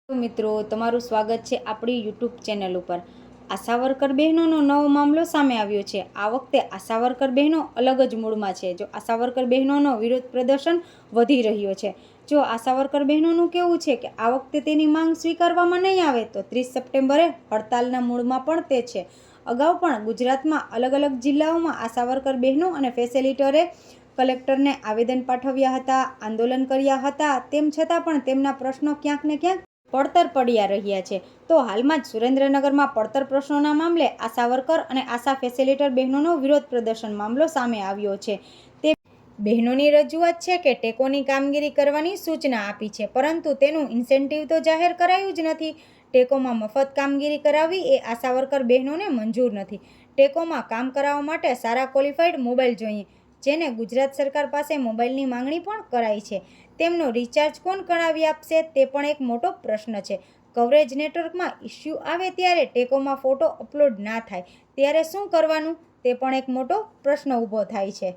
મિત્રો તમારું સ્વાગત છે આપણી યુટ્યુબ ચેનલ ઉપર। આશા વર્કર બહેનોનો નવો મામલો સામે આવ્યો છે। આ વખતે આશા વર્કર બહેનો અલગ જ મૂડમાં છે। જો આશા વર્કર બહેનોનો વિરોધ પ્રદર્શન વધી રહ્યો છે। જો આશા વર્કર બહેનોનું કહેવું છે કે આ વખતે તેની માંગ સ્વીકારવામાં નહીં આવે તો 30 સપ્ટેમ્બરે હડતાલના મૂડમાં પણ તે છે। અગાઉ પણ ગુજરાતમાં અલગ અલગ જિલ્લાઓમાં આશા વર્કર બહેનો અને ફેસિલિટરે કલેક્ટરને આવેદન પાઠવ્યા હતા, આંદોલન કર્યા હતા। તેમ છતાં પણ તેમના પ્રશ્નો ક્યાંક ને ક્યાંક પડતર પડ્યા રહ્યા છે। તો હાલમાં જ સુરેન્દ્રનગરમાં પડતર પ્રશ્નોના મામલે આશા વર્કર અને આશા ફેસિલિટર બહેનોનો વિરોધ પ્રદર્શન મામલો સામે આવ્યો છે। તે બહેનોની રજૂઆત છે કે ટેકોની કામગીરી કરવાની સૂચના આપી છે, પરંતુ તેનું ઇન્સેન્ટિવ તો જાહેર કરાયું જ નથી। ટેકોમાં મફત કામગીરી કરાવવી એ આશા વર્કર બહેનોને મંજૂર નથી। ટેકોમાં કામ કરાવવા માટે સારા ક્વોલિફાઈડ મોબાઈલ જોઈએ, જેને ગુજરાત સરકાર પાસે મોબાઈલની માંગણી પણ કરાઈ છે। તેમનો રિચાર્જ કોણ કરાવી આપશે તે પણ એક મોટો પ્રશ્ન છે। કવરેજ નેટવર્કમાં ઇસ્યુ આવે ત્યારે ટેકોમાં ફોટો અપલોડ ના થાય ત્યારે શું કરવાનું તે પણ એક મોટો પ્રશ્ન ઊભો થાય છે।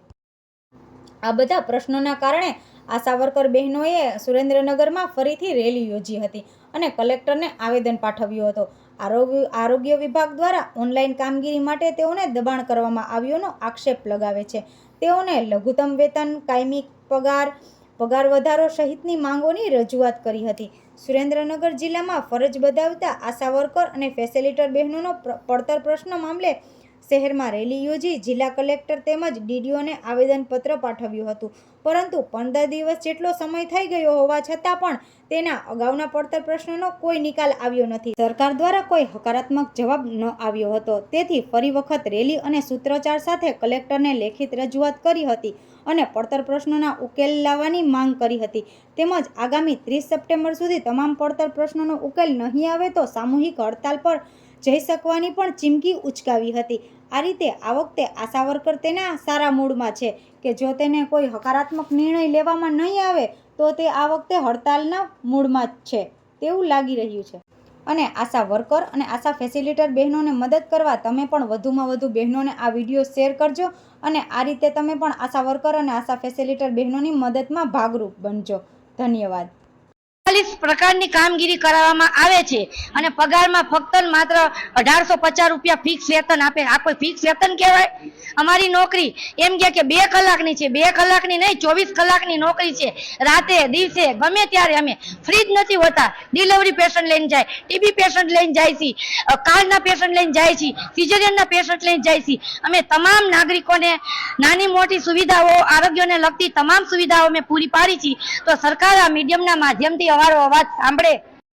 આ બધા પ્રશ્નોના કારણે આશા વર્કર બહેનોએ સુરેન્દ્રનગરમાં ફરીથી રેલી યોજી હતી અને કલેક્ટરને આવેદન પાઠવ્યું હતું। આરોગ્ય વિભાગ દ્વારા ઓનલાઈન કામગીરી માટે તેઓને દબાણ કરવામાં આવ્યોનો આક્ષેપ લગાવે છે। તેઓને લઘુત્તમ વેતન, કાયમી પગાર વધારો સહિતની માંગોની રજૂઆત કરી હતી। સુરેન્દ્રનગર જિલ્લામાં ફરજ બજાવતા આશા વર્કર અને ફેસિલિટર બહેનોનો પડતર પ્રશ્ન મામલે શહેરમાં રેલી યોજી જિલ્લા કલેક્ટર તેમજ ડીડીઓને આવેદનપત્ર પાઠવ્યું હતું, પરંતુ 15 દિવસ જેટલો સમય થઈ ગયો હોવા છતાં પણ તેના અગાઉના પડતર પ્રશ્નોનો કોઈ નિકાલ આવ્યો નથી। સરકાર દ્વારા કોઈ હકારાત્મક જવાબ ન આવ્યો હતો, તેથી ફરી વખત રેલી અને સૂત્રોચ્ચાર સાથે કલેક્ટરને લેખિત રજૂઆત કરી હતી અને પડતર પ્રશ્નોના ઉકેલ લાવવાની માંગ કરી હતી। તેમજ આગામી 30 સપ્ટેમ્બર સુધી તમામ પડતર પ્રશ્નોનો ઉકેલ નહીં આવે તો સામૂહિક હડતાલ પર જઈ શકવાની પણ ચીમકી ઉચ્ચારી હતી। આ રીતે આ વખતે આશા વર્કર તેના સારા મૂડમાં છે કે જો તેને કોઈ હકારાત્મક નિર્ણય લેવામાં નહીં આવે તો તે આ વખતે હડતાલના મૂડમાં છે તેવું લાગી રહ્યું છે। અને આશા વર્કર અને આશા ફેસિલિટર બહેનોને મદદ કરવા તમે પણ વધુમાં વધુ બહેનોને આ વિડીયો શેર કરજો અને આ રીતે તમે પણ આશા વર્કર અને આશા ફેસિલિટર બહેનોની મદદમાં ભાગરૂપ બનજો। ધન્યવાદ। 40 પ્રકારની કામગીરી કરાવવામાં આવે છે અને પગારમાં ફક્ત માત્ર 1850 રૂપિયા ફિક્સ વેતન આપે। આ કોઈ ફિક્સ વેતન કહેવાય? અમારી નોકરી એમ કે 2 કલાકની છે, 2 કલાકની નહીં, 24 કલાકની નોકરી છે। રાતે દિવસે ગમે ત્યારે અમે ફ્રી જ નથી હોતા। ડિલિવરી પેશન્ટ લઈને જાય, ટીબી પેશન્ટ લઈને જાય છે, કાર્ડના પેશન્ટ લઈને જાય છે, સિઝેરિયનના પેશન્ટ લઈને જાય છે। અમે તમામ નાગરિકોને નાની મોટી સુવિધાઓ, આરોગ્યને લગતી તમામ સુવિધાઓ અમે પૂરી પાડી છે। તો સરકાર આ મીડિયમના માધ્યમથી અમારો અવાજ સાંભળે।